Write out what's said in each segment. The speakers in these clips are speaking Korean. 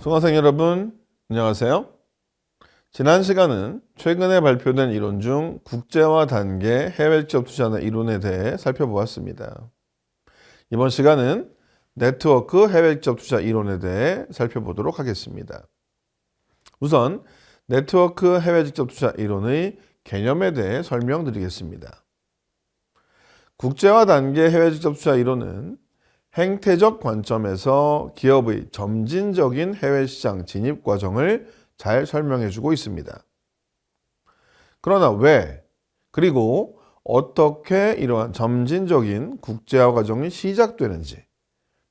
수강생 여러분, 안녕하세요. 지난 시간은 최근에 발표된 이론 중 국제화 단계 해외 직접 투자의 이론에 대해 살펴보았습니다. 이번 시간은 네트워크 해외 직접 투자 이론에 대해 살펴보도록 하겠습니다. 우선 네트워크 해외 직접 투자 이론의 개념에 대해 설명드리겠습니다. 국제화 단계 해외 직접 투자 이론은 행태적 관점에서 기업의 점진적인 해외 시장 진입 과정을 잘 설명해주고 있습니다. 그러나 왜, 그리고 어떻게 이러한 점진적인 국제화 과정이 시작되는지,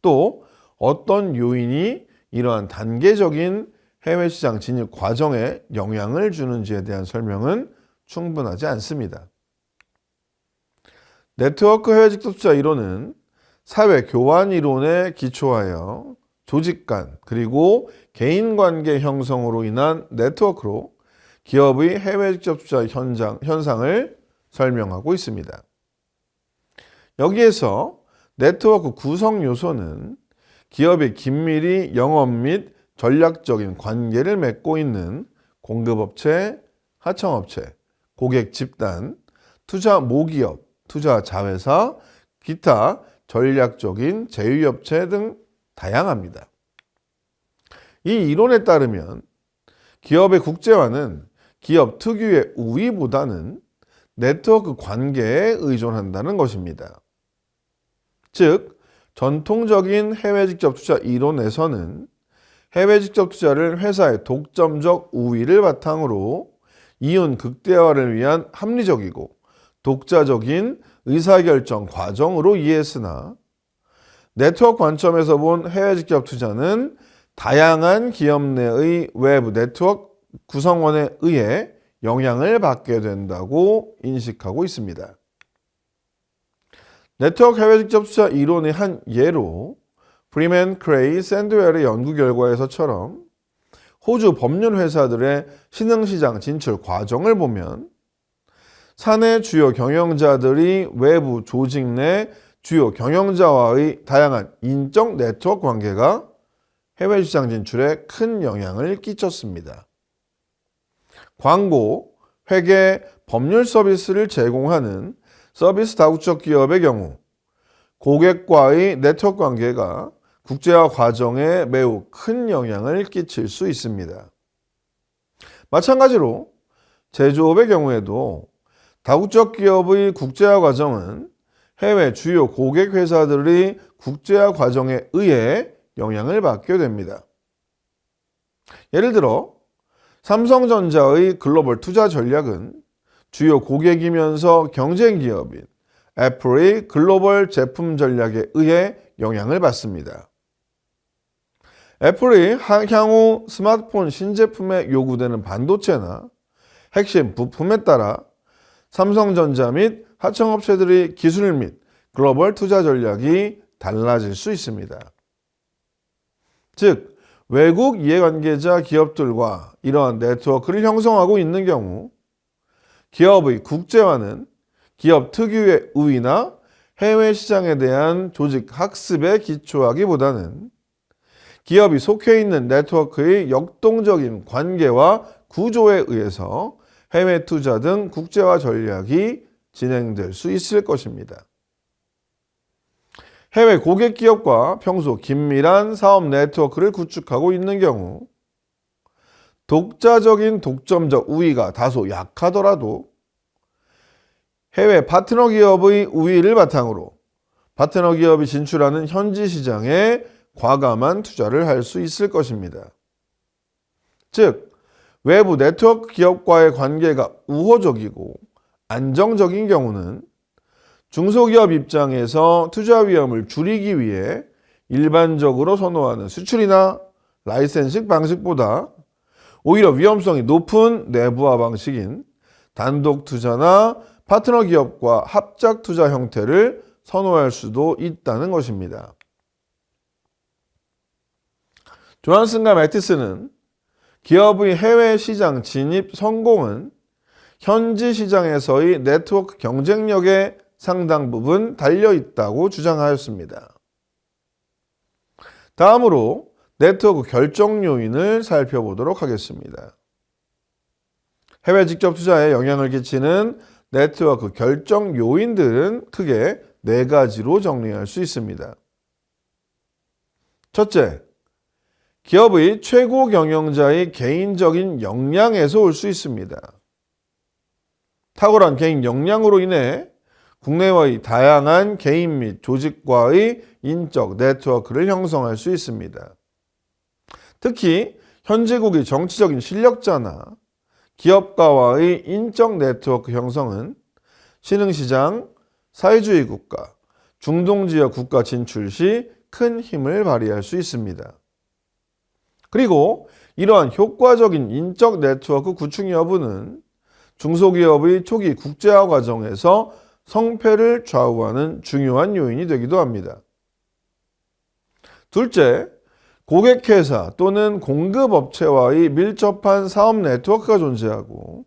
또 어떤 요인이 이러한 단계적인 해외 시장 진입 과정에 영향을 주는지에 대한 설명은 충분하지 않습니다. 네트워크 해외 직접 투자 이론은 사회 교환 이론에 기초하여 조직 간 그리고 개인 관계 형성으로 인한 네트워크로 기업의 해외 직접 투자 현상을 설명하고 있습니다. 여기에서 네트워크 구성 요소는 기업이 긴밀히 영업 및 전략적인 관계를 맺고 있는 공급업체, 하청업체, 고객 집단, 투자 모기업, 투자 자회사, 기타 전략적인 제휴업체 등 다양합니다. 이 이론에 따르면 기업의 국제화는 기업 특유의 우위보다는 네트워크 관계에 의존한다는 것입니다. 즉, 전통적인 해외 직접 투자 이론에서는 해외 직접 투자를 회사의 독점적 우위를 바탕으로 이윤 극대화를 위한 합리적이고 독자적인 의사결정 과정으로 이해했으나 네트워크 관점에서 본 해외 직접 투자는 다양한 기업 내의 외부 네트워크 구성원에 의해 영향을 받게 된다고 인식하고 있습니다. 네트워크 해외 직접 투자 이론의 한 예로 프리맨, 크레이, 샌드웰의 연구 결과에서처럼 호주 법률 회사들의 신흥시장 진출 과정을 보면 사내 주요 경영자들이 외부 조직 내 주요 경영자와의 다양한 인적 네트워크 관계가 해외 시장 진출에 큰 영향을 끼쳤습니다. 광고, 회계, 법률 서비스를 제공하는 서비스 다국적 기업의 경우 고객과의 네트워크 관계가 국제화 과정에 매우 큰 영향을 끼칠 수 있습니다. 마찬가지로 제조업의 경우에도 다국적 기업의 국제화 과정은 해외 주요 고객 회사들의 국제화 과정에 의해 영향을 받게 됩니다. 예를 들어 삼성전자의 글로벌 투자 전략은 주요 고객이면서 경쟁 기업인 애플의 글로벌 제품 전략에 의해 영향을 받습니다. 애플의 향후 스마트폰 신제품에 요구되는 반도체나 핵심 부품에 따라 삼성전자 및 하청업체들의 기술 및 글로벌 투자 전략이 달라질 수 있습니다. 즉, 외국 이해관계자 기업들과 이러한 네트워크를 형성하고 있는 경우 기업의 국제화는 기업 특유의 우위나 해외 시장에 대한 조직 학습에 기초하기보다는 기업이 속해 있는 네트워크의 역동적인 관계와 구조에 의해서 해외 투자 등 국제화 전략이 진행될 수 있을 것입니다. 해외 고객 기업과 평소 긴밀한 사업 네트워크를 구축하고 있는 경우 독자적인 독점적 우위가 다소 약하더라도 해외 파트너 기업의 우위를 바탕으로 파트너 기업이 진출하는 현지 시장에 과감한 투자를 할 수 있을 것입니다. 즉, 외부 네트워크 기업과의 관계가 우호적이고 안정적인 경우는 중소기업 입장에서 투자 위험을 줄이기 위해 일반적으로 선호하는 수출이나 라이센싱 방식보다 오히려 위험성이 높은 내부화 방식인 단독 투자나 파트너 기업과 합작 투자 형태를 선호할 수도 있다는 것입니다. 존슨과 매티스는 기업의 해외 시장 진입 성공은 현지 시장에서의 네트워크 경쟁력에 상당 부분 달려 있다고 주장하였습니다. 다음으로 네트워크 결정 요인을 살펴보도록 하겠습니다. 해외 직접 투자에 영향을 끼치는 네트워크 결정 요인들은 크게 4가지로 정리할 수 있습니다. 첫째, 기업의 최고 경영자의 개인적인 역량에서 올 수 있습니다. 탁월한 개인 역량으로 인해 국내와의 다양한 개인 및 조직과의 인적 네트워크를 형성할 수 있습니다. 특히 현지국의 정치적인 실력자나 기업가와의 인적 네트워크 형성은 신흥시장, 사회주의 국가, 중동지역 국가 진출 시 큰 힘을 발휘할 수 있습니다. 그리고 이러한 효과적인 인적 네트워크 구축 여부는 중소기업의 초기 국제화 과정에서 성패를 좌우하는 중요한 요인이 되기도 합니다. 둘째, 고객회사 또는 공급업체와의 밀접한 사업 네트워크가 존재하고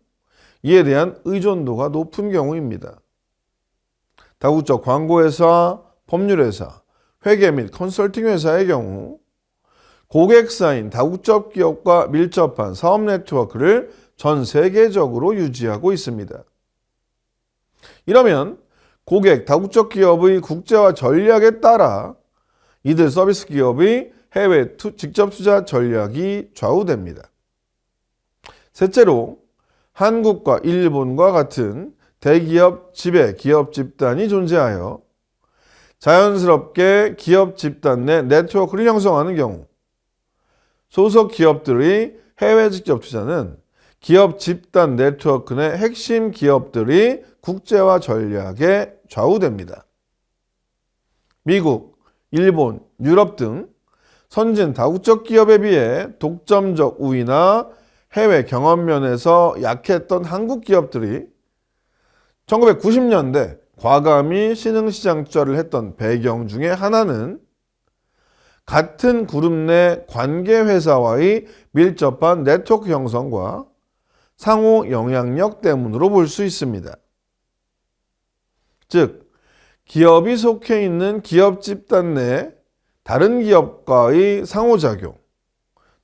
이에 대한 의존도가 높은 경우입니다. 다국적 광고회사, 법률회사, 회계 및 컨설팅 회사의 경우 고객사인 다국적 기업과 밀접한 사업 네트워크를 전 세계적으로 유지하고 있습니다. 이러면 고객 다국적 기업의 국제화 전략에 따라 이들 서비스 기업의 해외 직접 투자 전략이 좌우됩니다. 셋째로 한국과 일본과 같은 대기업 지배 기업 집단이 존재하여 자연스럽게 기업 집단 내 네트워크를 형성하는 경우 소속 기업들의 해외 직접 투자는 기업 집단 네트워크 내 핵심 기업들이 국제화 전략에 좌우됩니다. 미국, 일본, 유럽 등 선진 다국적 기업에 비해 독점적 우위나 해외 경험 면에서 약했던 한국 기업들이 1990년대 과감히 신흥시장 투자를 했던 배경 중에 하나는 같은 그룹 내 관계회사와의 밀접한 네트워크 형성과 상호 영향력 때문으로 볼 수 있습니다. 즉, 기업이 속해 있는 기업 집단 내 다른 기업과의 상호작용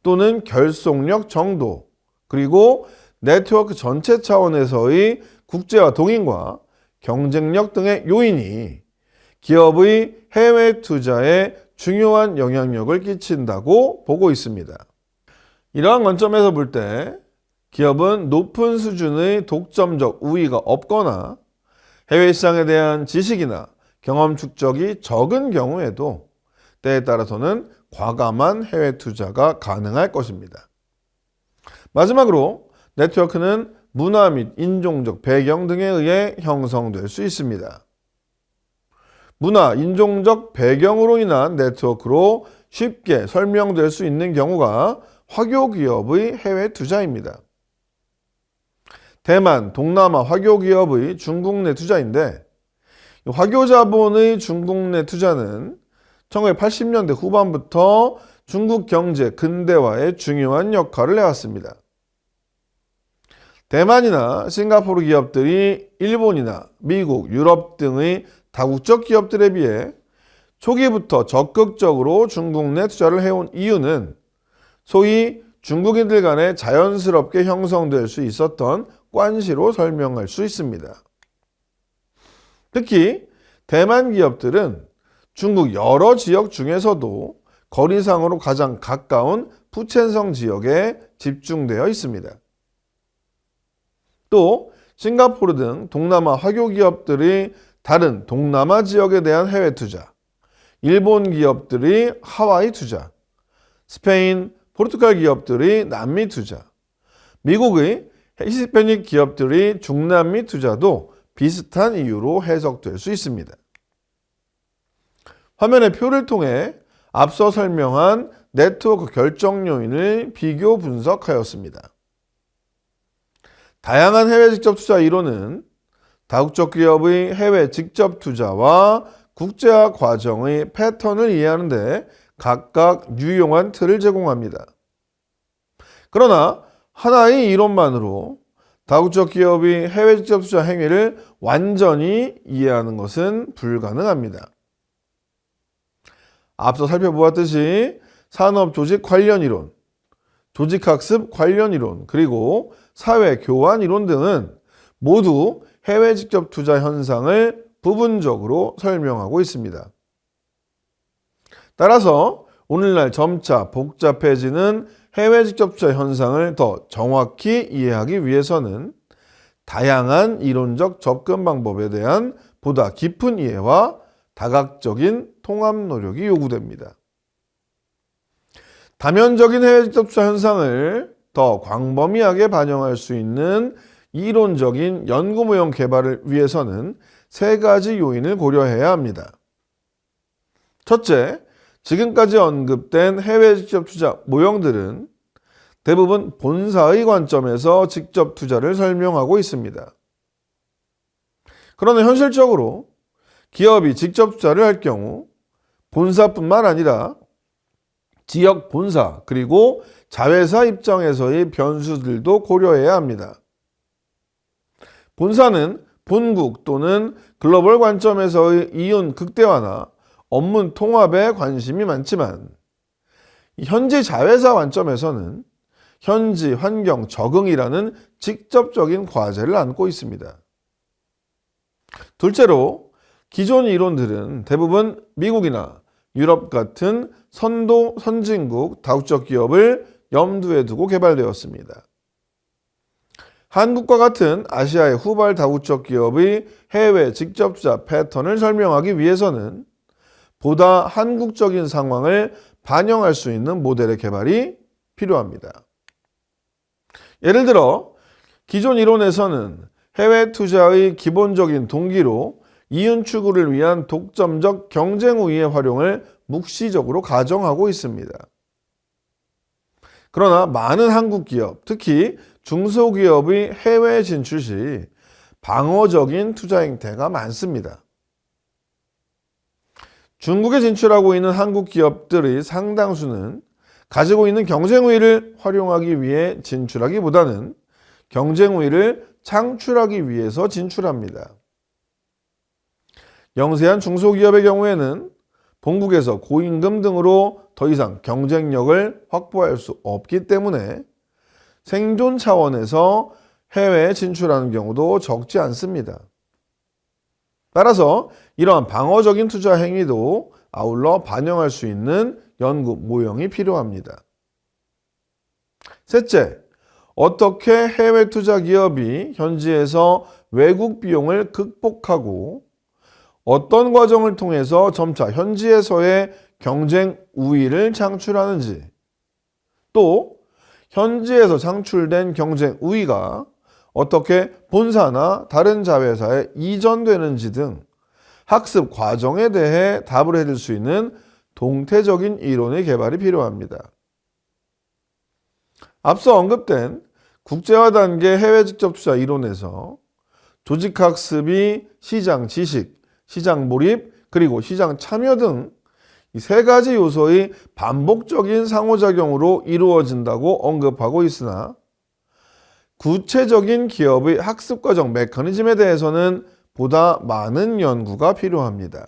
또는 결속력 정도 그리고 네트워크 전체 차원에서의 국제화 동인과 경쟁력 등의 요인이 기업의 해외 투자에 중요한 영향력을 끼친다고 보고 있습니다. 이러한 관점에서 볼 때 기업은 높은 수준의 독점적 우위가 없거나 해외 시장에 대한 지식이나 경험 축적이 적은 경우에도 때에 따라서는 과감한 해외 투자가 가능할 것입니다. 마지막으로 네트워크는 문화 및 인종적 배경 등에 의해 형성될 수 있습니다. 문화, 인종적 배경으로 인한 네트워크로 쉽게 설명될 수 있는 경우가 화교기업의 해외 투자입니다. 대만, 동남아 화교기업의 중국 내 투자인데 화교자본의 중국 내 투자는 1980년대 후반부터 중국 경제 근대화에 중요한 역할을 해왔습니다. 대만이나 싱가포르 기업들이 일본이나 미국, 유럽 등의 다국적 기업들에 비해 초기부터 적극적으로 중국 내 투자를 해온 이유는 소위 중국인들 간에 자연스럽게 형성될 수 있었던 관시로 설명할 수 있습니다. 특히 대만 기업들은 중국 여러 지역 중에서도 거리상으로 가장 가까운 푸첸성 지역에 집중되어 있습니다. 또 싱가포르 등 동남아 화교 기업들이 다른 동남아 지역에 대한 해외 투자, 일본 기업들이 하와이 투자, 스페인, 포르투갈 기업들이 남미 투자, 미국의 히스패닉 기업들이 중남미 투자도 비슷한 이유로 해석될 수 있습니다. 화면의 표를 통해 앞서 설명한 네트워크 결정 요인을 비교 분석하였습니다. 다양한 해외 직접 투자 이론은 다국적 기업의 해외 직접 투자와 국제화 과정의 패턴을 이해하는 데 각각 유용한 틀을 제공합니다. 그러나 하나의 이론만으로 다국적 기업의 해외 직접 투자 행위를 완전히 이해하는 것은 불가능합니다. 앞서 살펴보았듯이 산업조직 관련 이론, 조직학습 관련 이론, 그리고 사회교환 이론 등은 모두 해외 직접 투자 현상을 부분적으로 설명하고 있습니다. 따라서 오늘날 점차 복잡해지는 해외 직접 투자 현상을 더 정확히 이해하기 위해서는 다양한 이론적 접근 방법에 대한 보다 깊은 이해와 다각적인 통합 노력이 요구됩니다. 다면적인 해외 직접 투자 현상을 더 광범위하게 반영할 수 있는 이론적인 연구 모형 개발을 위해서는 세 가지 요인을 고려해야 합니다. 첫째, 지금까지 언급된 해외 직접 투자 모형들은 대부분 본사의 관점에서 직접 투자를 설명하고 있습니다. 그러나 현실적으로 기업이 직접 투자를 할 경우 본사뿐만 아니라 지역 본사 그리고 자회사 입장에서의 변수들도 고려해야 합니다. 본사는 본국 또는 글로벌 관점에서의 이윤 극대화나 업무 통합에 관심이 많지만 현지 자회사 관점에서는 현지 환경 적응이라는 직접적인 과제를 안고 있습니다. 둘째로 기존 이론들은 대부분 미국이나 유럽 같은 선진국 다국적 기업을 염두에 두고 개발되었습니다. 한국과 같은 아시아의 후발 다국적 기업의 해외 직접 투자 패턴을 설명하기 위해서는 보다 한국적인 상황을 반영할 수 있는 모델의 개발이 필요합니다. 예를 들어 기존 이론에서는 해외 투자의 기본적인 동기로 이윤 추구를 위한 독점적 경쟁 우위의 활용을 묵시적으로 가정하고 있습니다. 그러나 많은 한국 기업, 특히 중소기업의 해외 진출 시 방어적인 투자 행태가 많습니다. 중국에 진출하고 있는 한국 기업들의 상당수는 가지고 있는 경쟁 우위를 활용하기 위해 진출하기보다는 경쟁 우위를 창출하기 위해서 진출합니다. 영세한 중소기업의 경우에는 본국에서 고임금 등으로 더 이상 경쟁력을 확보할 수 없기 때문에 생존 차원에서 해외에 진출하는 경우도 적지 않습니다. 따라서 이러한 방어적인 투자 행위도 아울러 반영할 수 있는 연구 모형이 필요합니다. 셋째, 어떻게 해외 투자 기업이 현지에서 외국 비용을 극복하고 어떤 과정을 통해서 점차 현지에서의 경쟁 우위를 창출하는지, 또 현지에서 창출된 경쟁 우위가 어떻게 본사나 다른 자회사에 이전되는지 등 학습 과정에 대해 답을 해줄 수 있는 동태적인 이론의 개발이 필요합니다. 앞서 언급된 국제화 단계 해외 직접 투자 이론에서 조직학습이 시장 지식, 시장 몰입, 그리고 시장 참여 등 이 세 가지 요소의 반복적인 상호작용으로 이루어진다고 언급하고 있으나 구체적인 기업의 학습과정 메커니즘에 대해서는 보다 많은 연구가 필요합니다.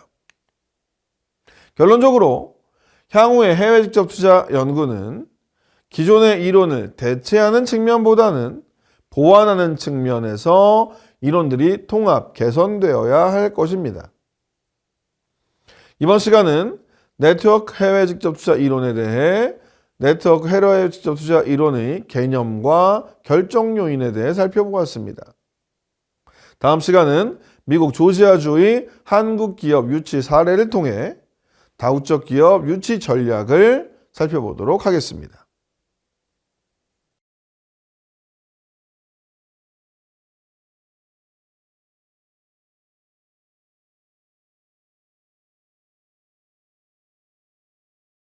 결론적으로 향후의 해외 직접 투자 연구는 기존의 이론을 대체하는 측면보다는 보완하는 측면에서 이론들이 통합, 개선되어야 할 것입니다. 이번 시간은 네트워크 해외 직접 투자 이론에 대해 네트워크 해외 직접 투자 이론의 개념과 결정 요인에 대해 살펴보았습니다. 다음 시간은 미국 조지아주의 한국 기업 유치 사례를 통해 다국적 기업 유치 전략을 살펴보도록 하겠습니다.